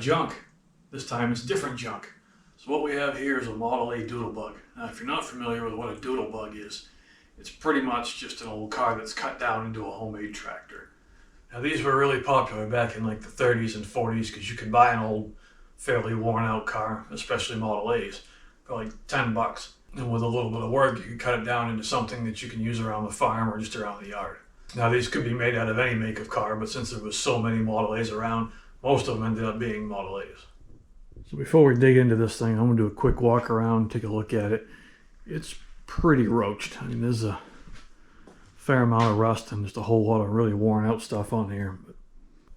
junk. This time it's different junk. So what we have here is a Model A Doodlebug. Now if you're not familiar with what a Doodlebug is, it's pretty much just an old car that's cut down into a homemade tractor. Now these were really popular back in like the 30s and 40s because you could buy an old, fairly worn out car, especially Model A's, for like 10 bucks. And with a little bit of work, you could cut it down into something that you can use around the farm or just around the yard. Now these could be made out of any make of car, but since there was so many Model A's around, most of them ended up being Model A's. So before we dig into this thing, I'm going to do a quick walk around, take a look at it. It's pretty roached. I mean, there's a fair amount of rust and just a whole lot of really worn out stuff on here. But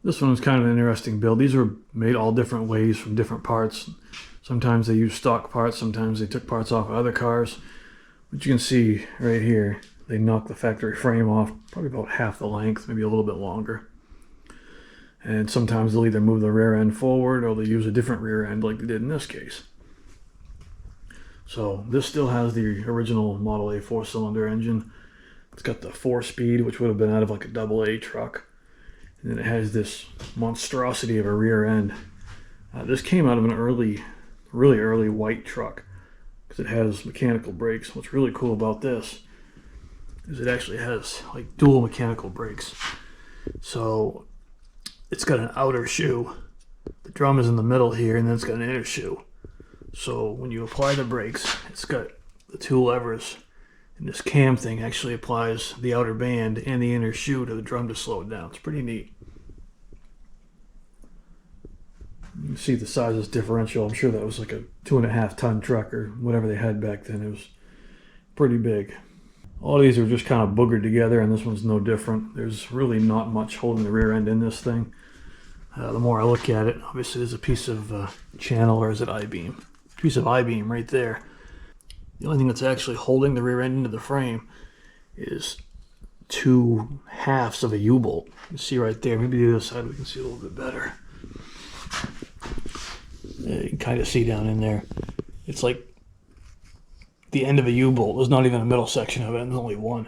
this one was kind of an interesting build. These are made all different ways from different parts. Sometimes they use stock parts, sometimes they took parts off of other cars. But you can see right here, they knocked the factory frame off probably about half the length, maybe a little bit longer. And sometimes they'll either move the rear end forward or they'll use a different rear end like they did in this case. So this still has the original Model A 4-cylinder engine. It's got the 4-speed, which would have been out of like a AA truck. And then it has this monstrosity of a rear end. This came out of an really early white truck because it has mechanical brakes. What's really cool about this is it actually has like dual mechanical brakes. So it's got an outer shoe. The drum is in the middle here, and then it's got an inner shoe. So when you apply the brakes, it's got the two levers, and this cam thing actually applies the outer band and the inner shoe to the drum to slow it down. It's pretty neat. You can see the size of this differential. I'm sure that was like a 2.5 ton truck or whatever they had back then. It was pretty big. All these are just kind of boogered together, and this one's no different. There's really not much holding the rear end in this thing. The more I look at it, obviously there's a piece of channel, or is it I-beam? Piece of I-beam right there. The only thing that's actually holding the rear end into the frame is 2 halves of a U-bolt. You can see right there. Maybe the other side we can see a little bit better. Yeah, you can kind of see down in there. It's like the end of a U-bolt. There's not even a middle section of it, and there's only one.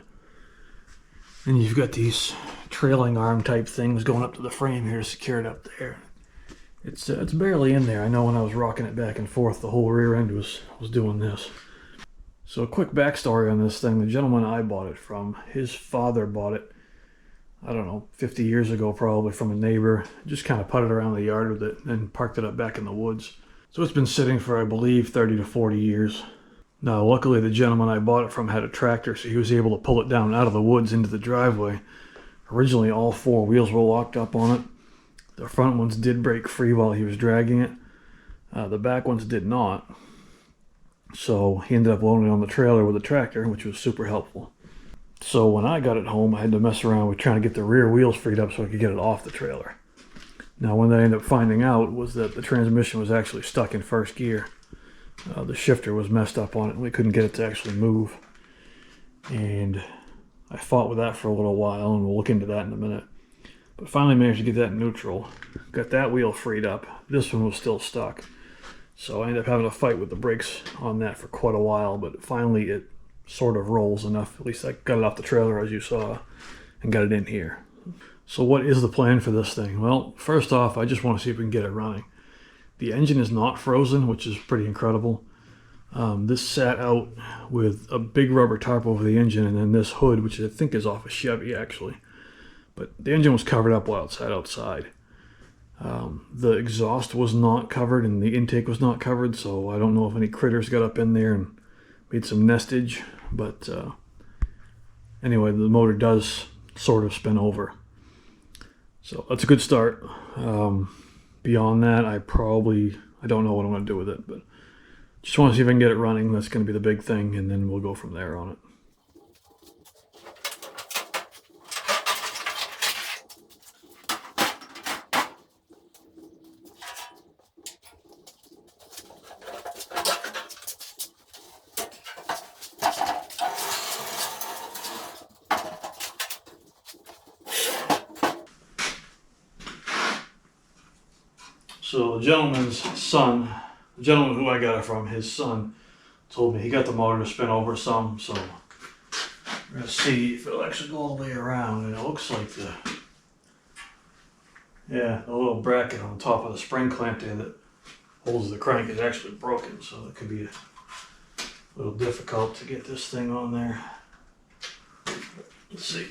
And you've got these trailing arm type things going up to the frame here to secure it up there. It's barely in there. I know when I was rocking it back and forth, the whole rear end was doing this. So a quick backstory on this thing. The gentleman I bought it from, his father bought it, I don't know, 50 years ago probably, from a neighbor. Just kind of putted around the yard with it and parked it up back in the woods. So it's been sitting for, I believe, 30 to 40 years. Now, luckily the gentleman I bought it from had a tractor, so he was able to pull it down out of the woods into the driveway. Originally, all 4 wheels were locked up on it. The front ones did break free while he was dragging it. The back ones did not. So he ended up loading it on the trailer with a tractor, which was super helpful. So when I got it home, I had to mess around with trying to get the rear wheels freed up so I could get it off the trailer. Now, what I ended up finding out was that the transmission was actually stuck in first gear. The shifter was messed up on it, and we couldn't get it to actually move. And I fought with that for a little while, and we'll look into that in a minute. But finally managed to get that in neutral. Got that wheel freed up. This one was still stuck. So I ended up having a fight with the brakes on that for quite a while, but finally it sort of rolls enough. At least I got it off the trailer, as you saw, and got it in here. So what is the plan for this thing? Well, first off, I just want to see if we can get it running. The engine is not frozen, which is pretty incredible. This sat out with a big rubber tarp over the engine, and then this hood, which I think is off a Chevy actually. But the engine was covered up while it's outside. The exhaust was not covered and the intake was not covered, so I don't know if any critters got up in there and made some nestage. But anyway, the motor does sort of spin over. So that's a good start. Beyond that, I don't know what I'm going to do with it, but just want to see if I can get it running. That's going to be the big thing, and then we'll go from there on it. So the gentleman's son, the gentleman who I got it from, his son, told me he got the motor to spin over some, so we're going to see if it'll actually go all the way around. And it looks like the Yeah, the little bracket on the top of the spring clamp there that holds the crank is actually broken, so it could be a little difficult to get this thing on there. Let's see.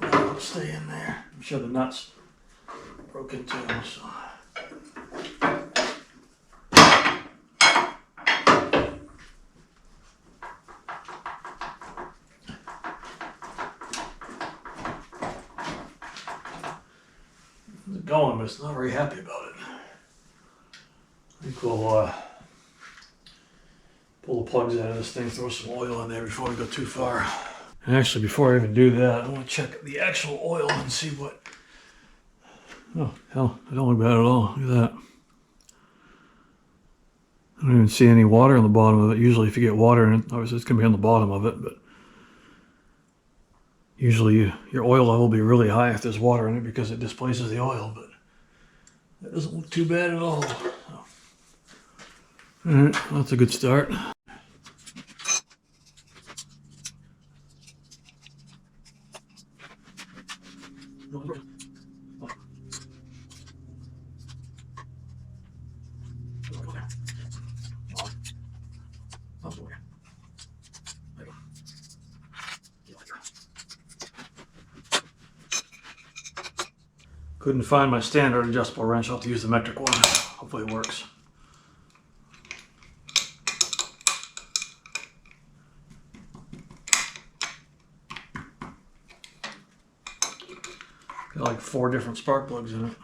It'll stay in there. I'm sure the nuts broken too, so. It's going, but it's not very happy about it. I think we'll pull the plugs out of this thing, throw some oil in there before we go too far. And actually, before I even do that, I want to check the actual oil and see what. Oh, hell, it don't look bad at all. Look at that. I don't even see any water on the bottom of it. Usually, if you get water in it, obviously it's going to be on the bottom of it, but usually your oil level will be really high if there's water in it because it displaces the oil, but that doesn't look too bad at all. So. All right, well, that's a good start. Couldn't find my standard adjustable wrench. I'll have to use the metric one. Hopefully it works. Got like 4 different spark plugs in it.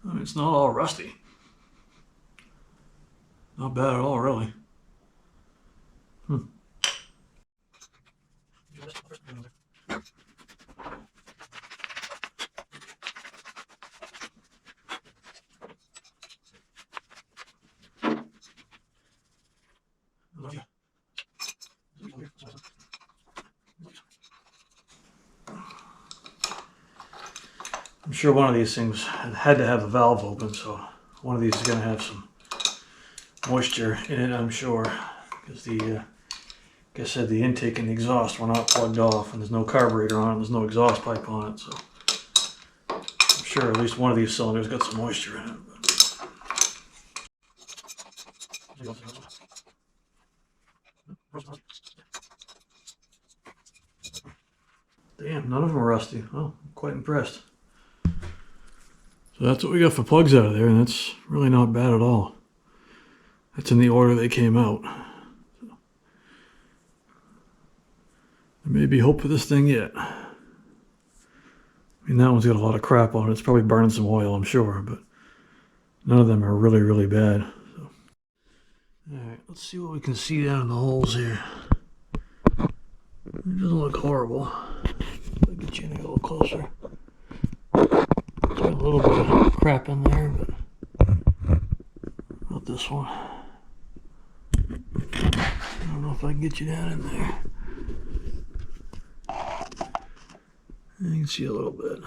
I mean, it's not all rusty. Not bad at all, really. I'm sure one of these things had to have a valve open, so one of these is going to have some moisture in it, I'm sure, because the, like I said, the intake and the exhaust were not plugged off, and there's no carburetor on it, there's no exhaust pipe on it, so I'm sure at least one of these cylinders got some moisture in it. Damn, none of them are rusty. Oh, I'm quite impressed. So that's what we got for plugs out of there, and that's really not bad at all. That's in the order they came out. So, there may be hope for this thing yet. I mean, that one's got a lot of crap on it. It's probably burning some oil, I'm sure, but none of them are really, really bad. So. Alright, let's see what we can see down in the holes here. It doesn't look horrible. I'll get you in a little closer. There's a little bit of crap in there, but not this one. I don't know if I can get you down in there. You can see a little bit.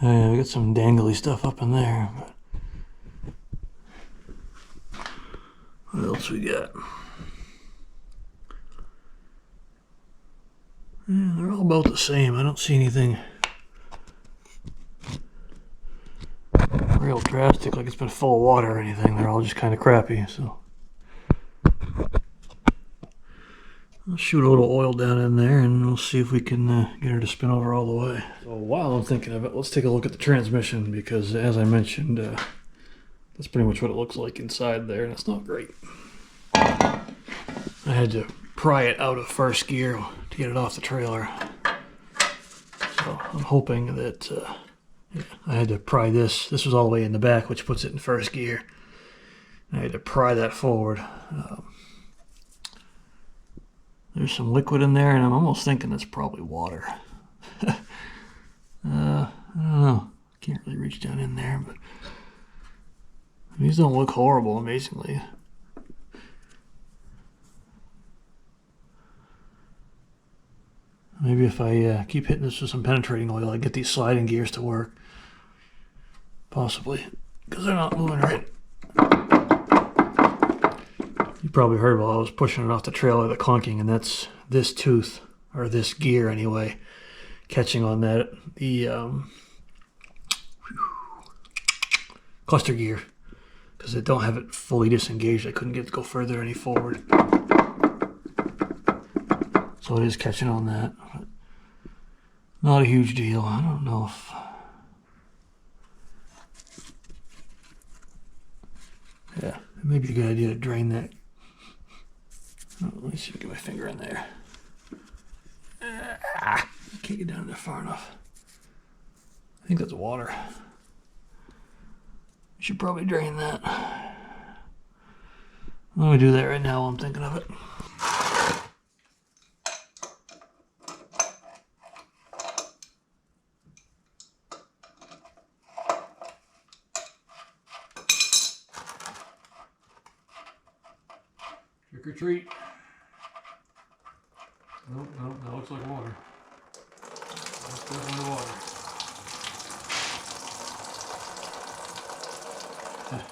Yeah, we got some dangly stuff up in there, but what else we got? Yeah, they're all about the same. I don't see anything real drastic, like it's been full of water or anything. They're all just kind of crappy, so I'll shoot a little oil down in there and we'll see if we can get her to spin over all the way. So while I'm thinking of it, let's take a look at the transmission, because as I mentioned, that's pretty much what it looks like inside there, and it's not great. I had to pry it out of first gear to get it off the trailer. So I'm hoping that I had to pry this. This was all the way in the back, which puts it in first gear. I had to pry that forward. There's some liquid in there, and I'm almost thinking it's probably water. I don't know. Can't really reach down in there, but these don't look horrible, amazingly. Maybe if I keep hitting this with some penetrating oil, I get these sliding gears to work. Possibly, because they're not moving right. You probably heard while I was pushing it off the trailer the clunking, and that's this tooth, or this gear anyway, catching on that, the cluster gear, because I don't have it fully disengaged. I couldn't get it to go further any forward. So it is catching on that. But not a huge deal. I don't know if... Yeah, it may be a good idea to drain that. Oh, let me see if I can get my finger in there. I can't get down there far enough. I think that's water. Should probably drain that. Let me do that right now while I'm thinking of it. Trick or treat. Nope, nope, that looks like water. That's definitely water. Yeah,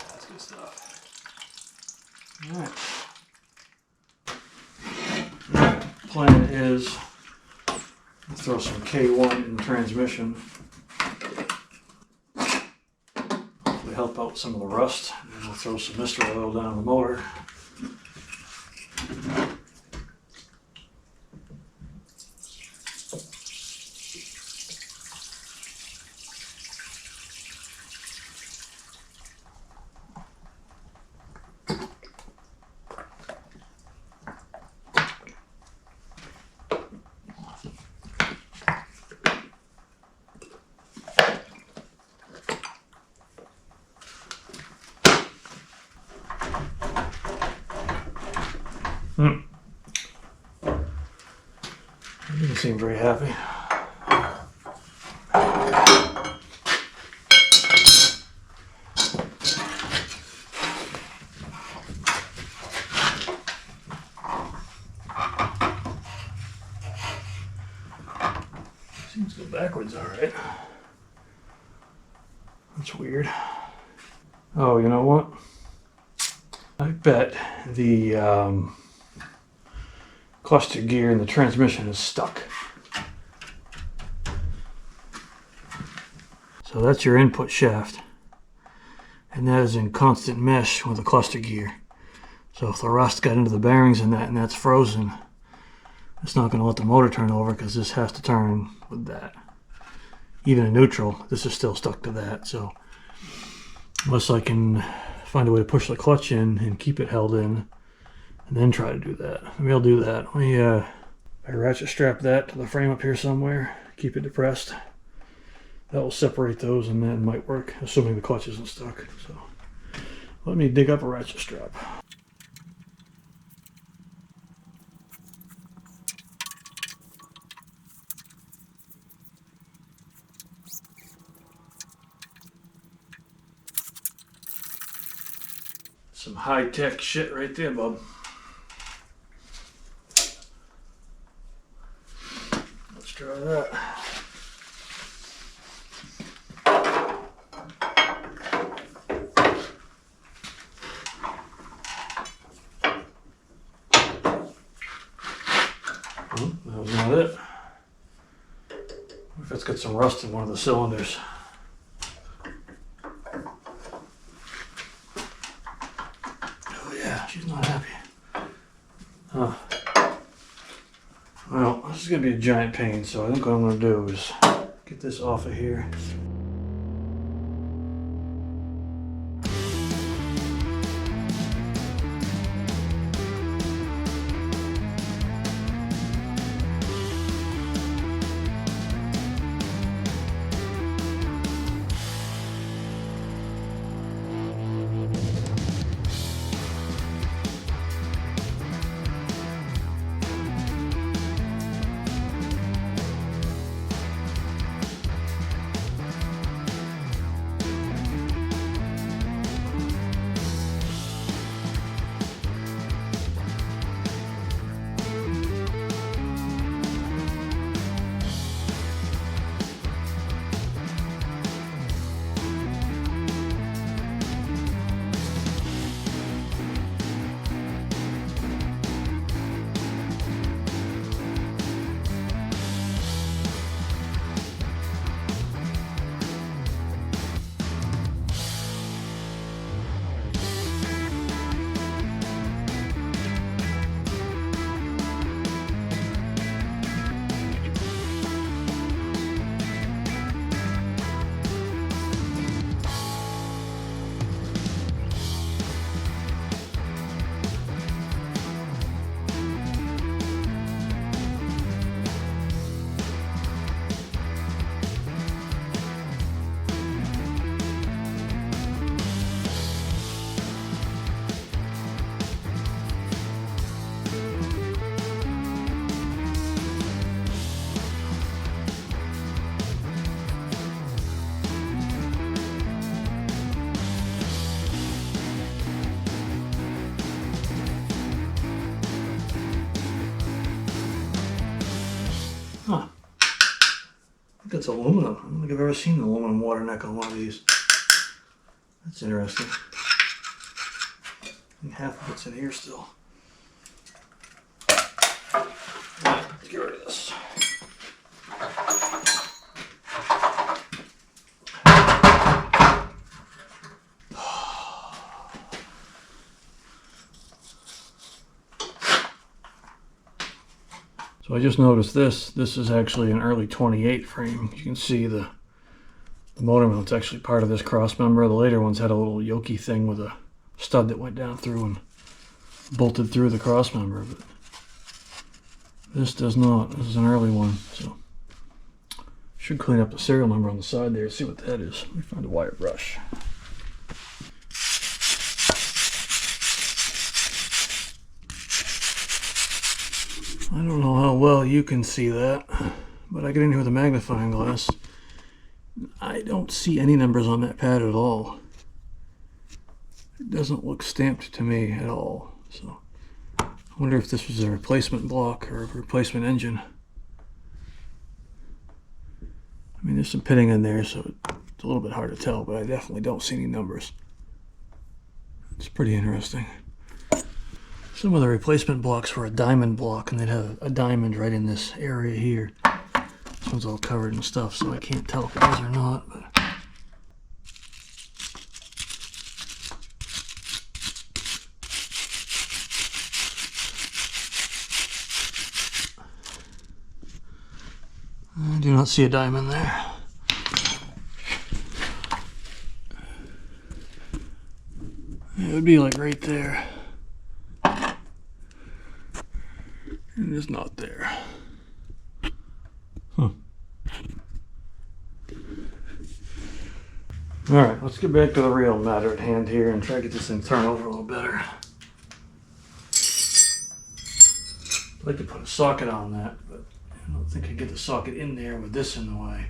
that's good stuff. Alright. Plan is throw some K1 in the transmission. Hopefully help out some of the rust. And then we'll throw some mystery oil down the motor. He doesn't seem very happy. Seems to go backwards, all right. That's weird. Oh, you know what? I bet the cluster gear in the transmission is stuck. So that's your input shaft, and that is in constant mesh with the cluster gear. So if the rust got into the bearings and that's frozen, it's not going to let the motor turn over because this has to turn with that. Even in neutral, this is still stuck to that. So unless I can find a way to push the clutch in and keep it held in, and then try to do that. Maybe I'll do that. Let me I ratchet strap that to the frame up here somewhere, keep it depressed. That will separate those, and that might work, assuming the clutch isn't stuck. So let me dig up a ratchet strap. Some high-tech shit right there, bub. Let's try that. Oh, that was not it. What if it's got some rust in one of the cylinders? She's not happy. Huh. Well, this is going to be a giant pain, so I think what I'm going to do is get this off of here. Huh. I think that's aluminum. I don't think I've ever seen an aluminum water neck on one of these. That's interesting. I think half of it's in here still. Let's get rid of this. So I just noticed this. This is actually an early 28 frame. You can see the motor mount's actually part of this cross member. The later ones had a little yoky thing with a stud that went down through and bolted through the cross member, but this does not. This is an early one, so should clean up the serial number on the side there. See what that is. Let me find a wire brush. I don't know how well you can see that, but I get in here with a magnifying glass. I don't see any numbers on that pad at all. It doesn't look stamped to me at all. So I wonder if this was a replacement block or a replacement engine. I mean, there's some pitting in there, so it's a little bit hard to tell, but I definitely don't see any numbers. It's pretty interesting. Some of the replacement blocks were a diamond block, and they'd have a diamond right in this area here. This one's all covered in stuff, so I can't tell if it is or not. But I do not see a diamond there. It would be like right there. And it's not there. Huh. Alright, let's get back to the real matter at hand here and try to get this thing turned over a little better. I'd like to put a socket on that, but I don't think I can get the socket in there with this in the way.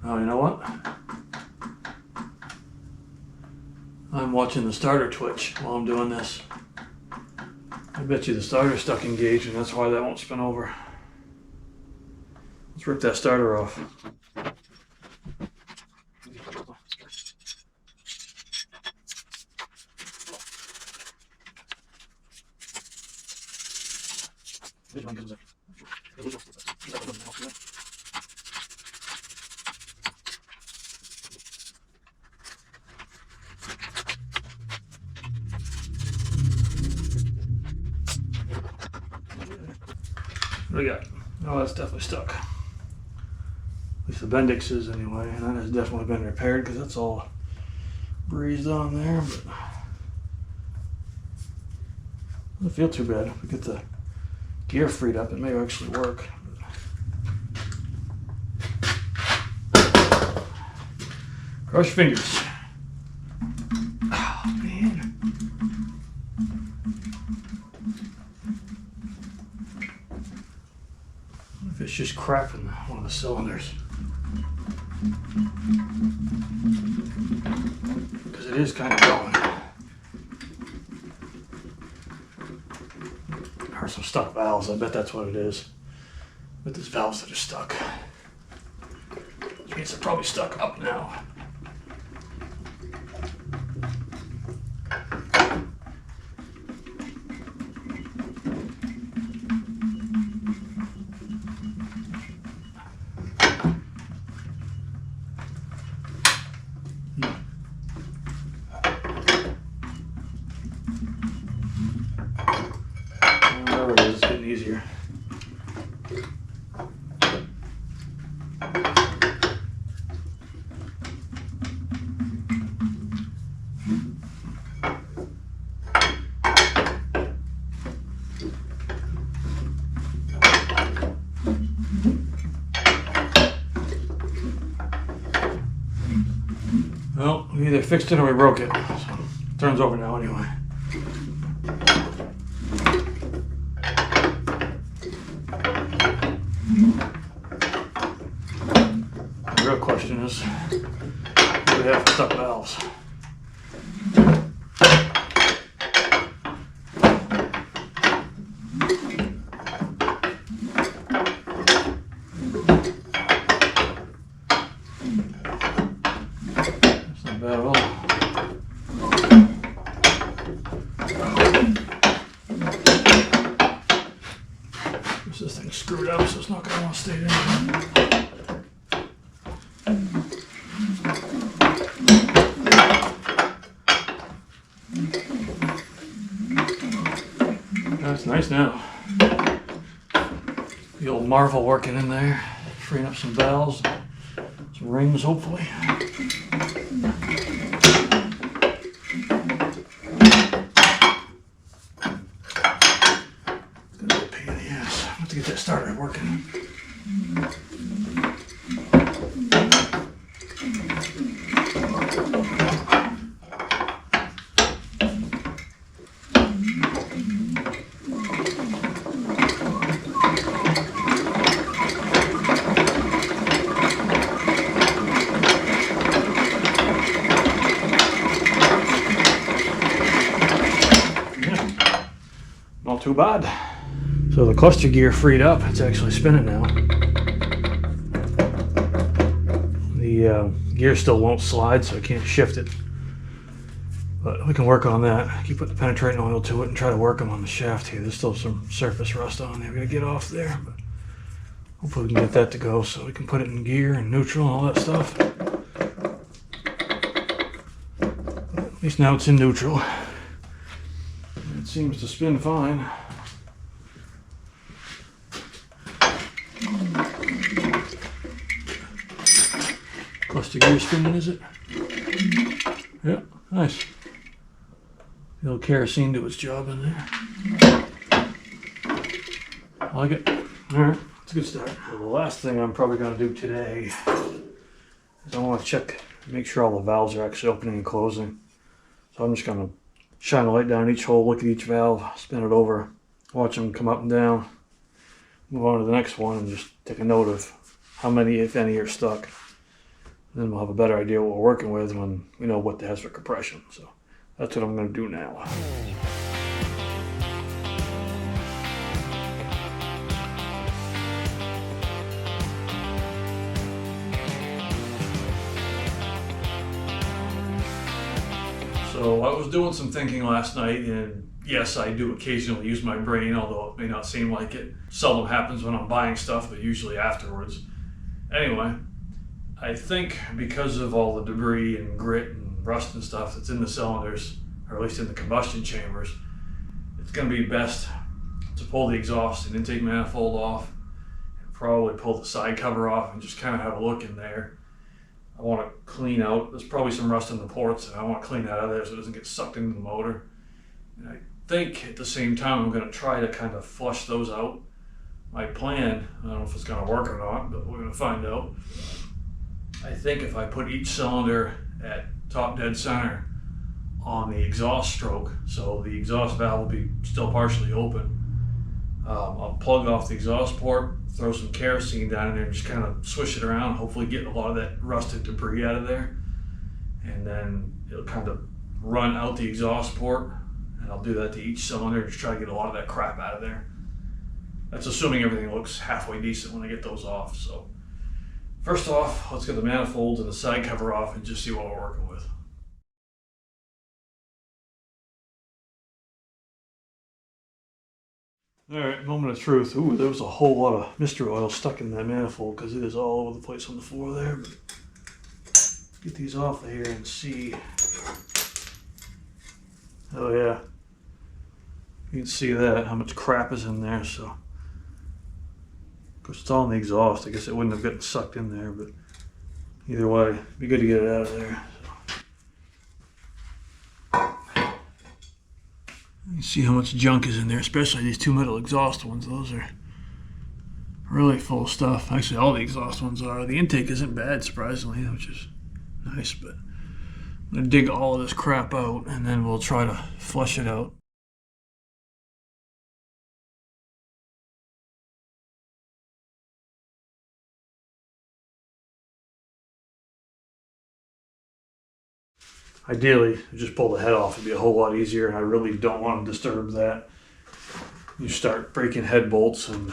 Oh, you know what? I'm watching the starter twitch while I'm doing this. I bet you the starter's stuck engaged, and that's why that won't spin over. Let's rip that starter off. What do we got? Oh, that's definitely stuck. At least the Bendix is anyway, and that has definitely been repaired because that's all breezed on there, but doesn't feel too bad. If we get the gear freed up, it may actually work. Cross your fingers. Oh, man. What if it's just crap in one of the cylinders? Because it is kind of going. There are some stuck valves. I bet that's what it is. But there's valves that are stuck. Which means they're probably stuck up now. Whatever it is, it's getting easier. Well, we either fixed it or we broke it. So it turns over now anyway. The real question is, we have stuck valves. That's not bad at all. This thing's screwed up, so it's not going to want to stay there. That's nice now. The old Marvel working in there, freeing up some valves, some rings hopefully. It's gonna be a pain in the ass. I have to get that started working. Not too bad. So the cluster gear freed up. It's actually spinning now. The gear still won't slide, so I can't shift it. But we can work on that. Keep putting the penetrating oil to it and try to work them on the shaft here. There's still some surface rust on there. We gotta get off there, but hopefully we can get that to go so we can put it in gear and neutral and all that stuff. But at least now it's in neutral. It seems to spin fine. Cluster gear spinning, is it? Yeah, nice. A little kerosene do its job in there. I like it. Alright, it's a good start. So the last thing I'm probably going to do today is I want to check, make sure all the valves are actually opening and closing. So I'm just going to shine a light down each hole, look at each valve, spin it over, watch them come up and down, move on to the next one, and just take a note of how many, if any, are stuck. And then we'll have a better idea what we're working with when we know what it has for compression. So that's what I'm going to do now. So I was doing some thinking last night, and yes, I do occasionally use my brain, although it may not seem like it. Seldom happens when I'm buying stuff, but usually afterwards. Anyway, I think because of all the debris and grit and rust and stuff that's in the cylinders, or at least in the combustion chambers, it's going to be best to pull the exhaust and intake manifold off, and probably pull the side cover off and just kind of have a look in there. I want to clean out, there's probably some rust in the ports, and I want to clean that out of there so it doesn't get sucked into the motor. And I think at the same time I'm going to try to kind of flush those out. My plan, I don't know if it's going to work or not, but we're going to find out. I think if I put each cylinder at top dead center on the exhaust stroke, so the exhaust valve will be still partially open, I'll plug off the exhaust port, throw some kerosene down in there, and just kind of swish it around, hopefully get a lot of that rusted debris out of there. And then it'll kind of run out the exhaust port, and I'll do that to each cylinder, just try to get a lot of that crap out of there. That's assuming everything looks halfway decent when I get those off. So first off, let's get the manifolds and the side cover off and just see what we're working with. Alright, moment of truth. Ooh, there was a whole lot of mystery oil stuck in that manifold because it is all over the place on the floor there. But get these off of here and see. Oh yeah. You can see that, how much crap is in there. So, of course, it's all in the exhaust. I guess it wouldn't have gotten sucked in there, but either way, it'd be good to get it out of there. You see how much junk is in there, especially these two metal exhaust ones. Those are really full of stuff. Actually, all the exhaust ones are. The intake isn't bad, surprisingly, which is nice, but I'm going to dig all of this crap out, and then we'll try to flush it out. Ideally, just pull the head off. It'd be a whole lot easier, and I really don't want to disturb that. You start breaking head bolts, and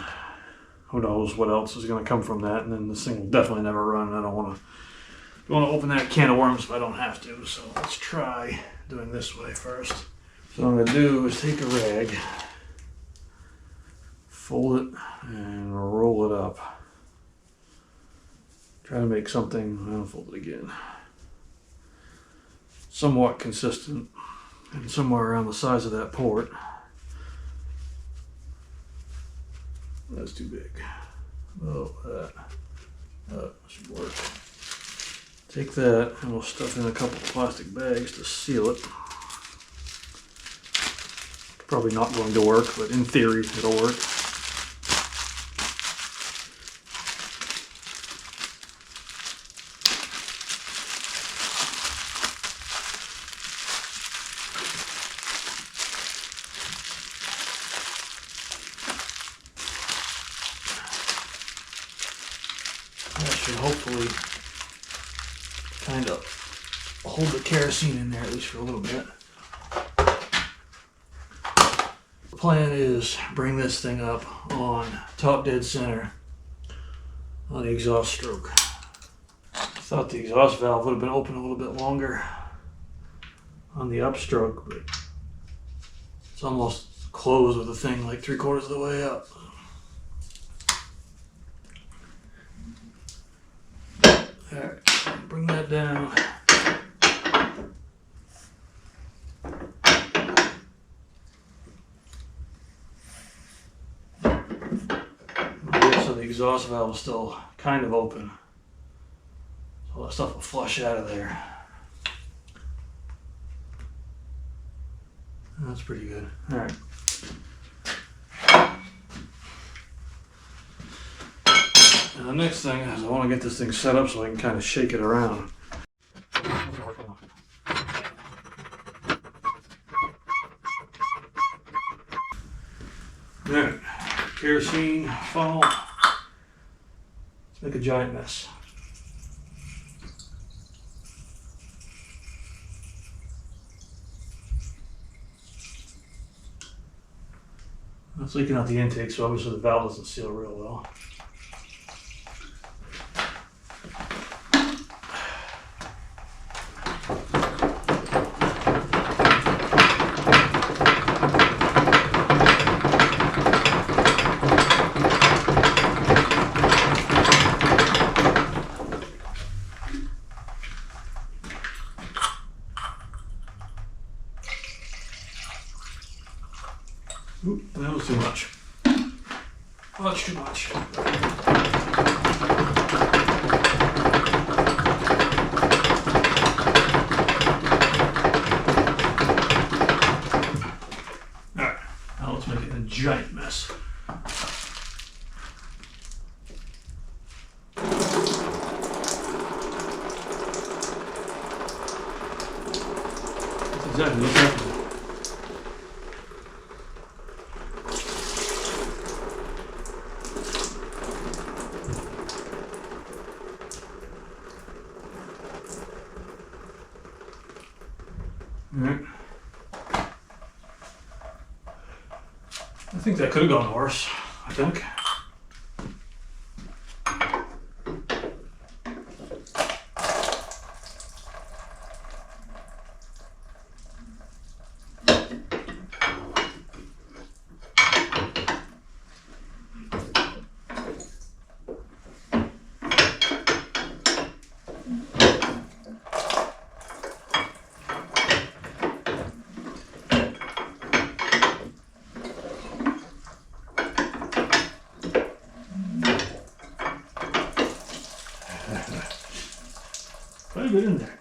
who knows what else is going to come from that, and then this thing will definitely never run. I don't want to open that can of worms if I don't have to. So let's try doing this way first. So what I'm going to do is take a rag, fold it, and roll it up. Try to make something, I'll fold it again, somewhat consistent and somewhere around the size of that port. That's too big. Oh, that should work. Take that and we'll stuff in a couple of plastic bags to seal it. Probably not going to work, but in theory it'll work. That should hopefully kind of hold the kerosene in there at least for a little bit. The plan is bring this thing up on top dead center on the exhaust stroke. I thought the exhaust valve would have been open a little bit longer on the upstroke, but it's almost closed with the thing like 3/4 of the way up. Alright, bring that down. So the exhaust valve is still kind of open. So all that stuff will flush out of there. That's pretty good. Alright. And the next thing is I want to get this thing set up so I can kind of shake it around. Alright, kerosene funnel. Let's make a giant mess. It's leaking out the intake, so obviously the valve doesn't seal real well. Oop, that was too much. Much too much. Alright, now let's make it a giant mess. That's exactly what's happening. Alright. I think that could have gone worse, I think. Quite a bit in there.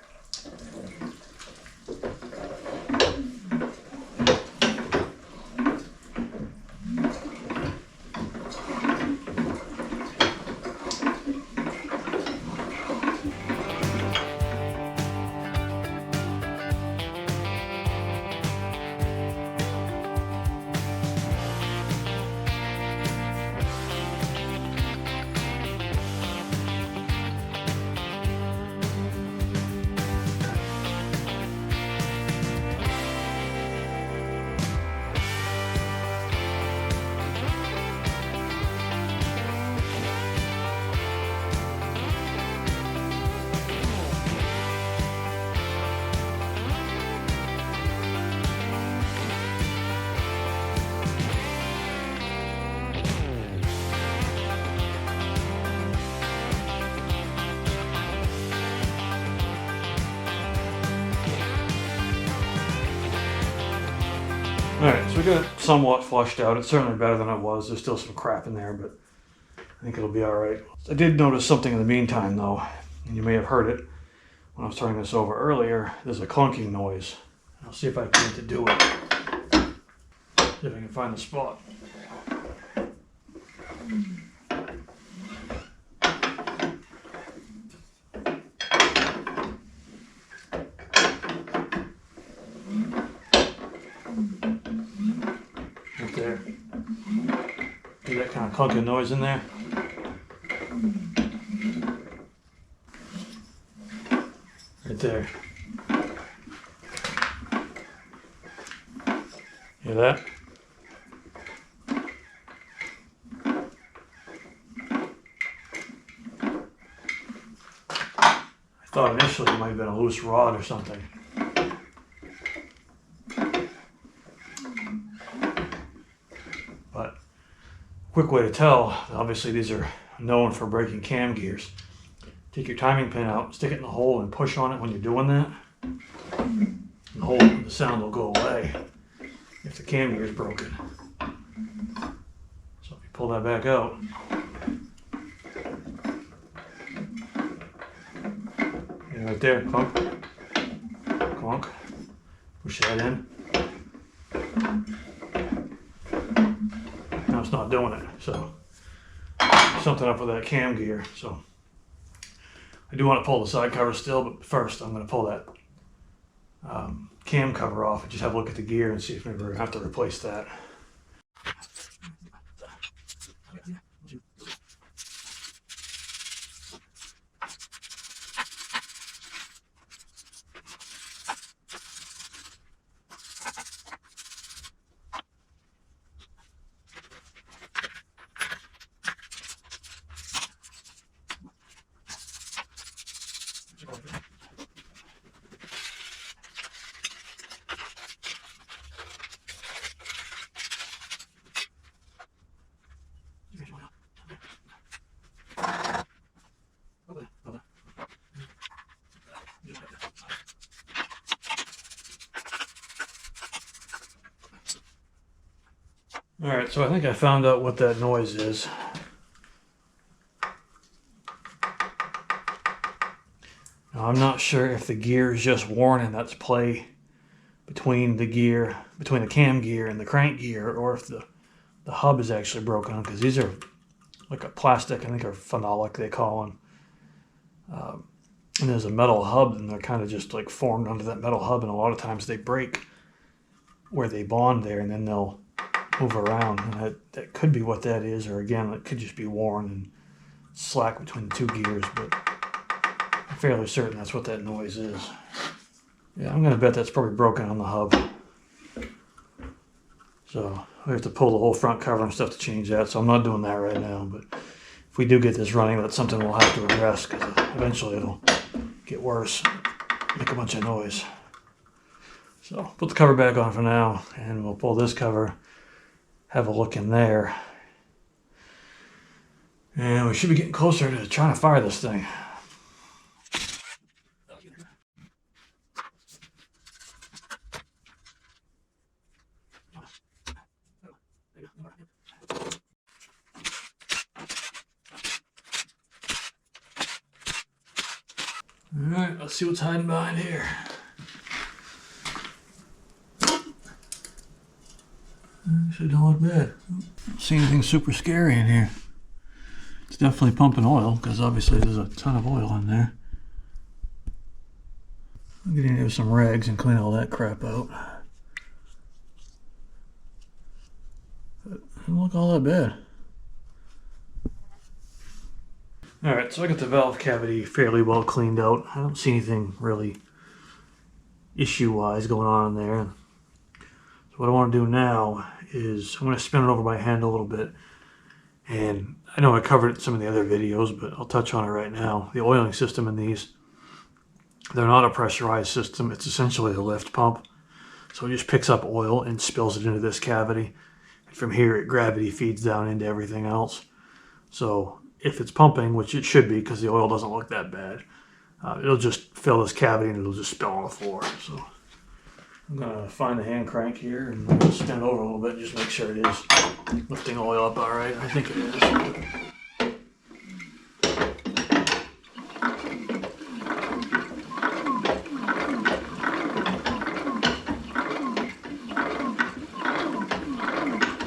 Alright, so we got it somewhat flushed out. It's certainly better than it was. There's still some crap in there, but I think it'll be alright. I did notice something in the meantime though, and you may have heard it when I was turning this over earlier. There's a clunking noise. I'll see if I can get to do it. See if I can find the spot. Right there. Hear that kind of clunking noise in there? Right there. Hear that? I thought initially it might have been a loose rod or something. But quick way to tell, obviously these are known for breaking cam gears. Take your timing pin out, stick it in the hole and push on it when you're doing that. And the sound will go away if the cam gear is broken. So if you pull that back out, right there, clunk, clunk, push that in. Now it's not doing it, so something up with that cam gear. So I do want to pull the side cover still, but first I'm going to pull that cam cover off and just have a look at the gear and see if maybe we're going to have to replace that. Alright, so I think I found out what that noise is. Now I'm not sure if the gear is just worn and that's play between the cam gear and the crank gear, or if the hub is actually broken, because these are like a plastic, I think are phenolic they call them. And there's a metal hub and they're kind of just like formed under that metal hub, and a lot of times they break where they bond there and then they'll move around, and that could be what that is, or again it could just be worn and slack between the two gears, but I'm fairly certain that's what that noise is. Yeah, I'm gonna bet that's probably broken on the hub. So we have to pull the whole front cover and stuff to change that, so I'm not doing that right now, but if we do get this running, that's something we'll have to address, because eventually it'll get worse, make a bunch of noise. So put the cover back on for now, and we'll pull this cover, have a look in there, and we should be getting closer to trying to fire this thing. Alright, let's see what's hiding behind here. Actually don't look bad. Don't see anything super scary in here. It's definitely pumping oil, because obviously there's a ton of oil in there. I'll get in here with some rags and clean all that crap out. But it doesn't look all that bad. Alright, so I got the valve cavity fairly well cleaned out. I don't see anything really issue-wise going on in there. So what I want to do now is I'm going to spin it over by hand a little bit. And I know I covered it in some of the other videos, but I'll touch on it right now. The oiling system in these, they're not a pressurized system. It's essentially a lift pump. So it just picks up oil and spills it into this cavity. And from here, it gravity feeds down into everything else. So if it's pumping, which it should be because the oil doesn't look that bad, it'll just fill this cavity and it'll just spill on the floor. So I'm gonna find the hand crank here and I'm gonna spin it over a little bit and just make sure it is lifting oil up all right. I think it is.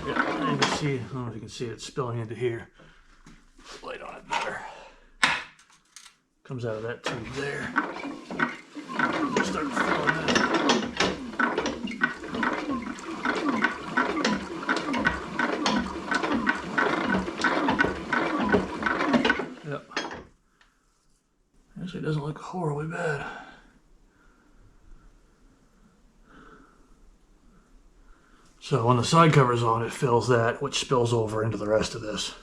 Yeah, you can see, I don't know if you can see it spilling into here. Light on it better. Comes out of that tube there. Start filling that. Yep. Actually, it doesn't look horribly bad. So when the side cover's on, it fills that, which spills over into the rest of this.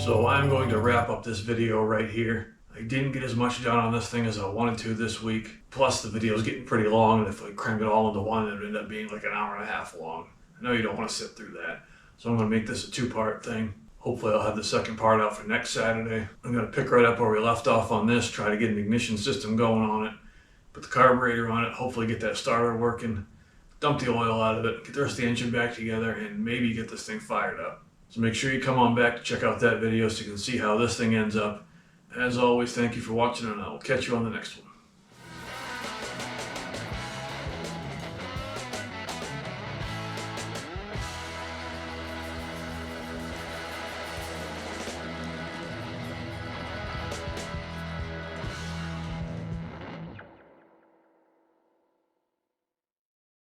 So I'm going to wrap up this video right here. I didn't get as much done on this thing as I wanted to this week. Plus the video is getting pretty long, and if I crammed it all into one, it would end up being like an hour and a half long. I know you don't want to sit through that. So I'm going to make this a two-part thing. Hopefully I'll have the second part out for next Saturday. I'm going to pick right up where we left off on this, try to get an ignition system going on it, put the carburetor on it, hopefully get that starter working, dump the oil out of it, get the rest of the engine back together, and maybe get this thing fired up. So make sure you come on back to check out that video so you can see how this thing ends up. As always, thank you for watching, and I will catch you on the next one.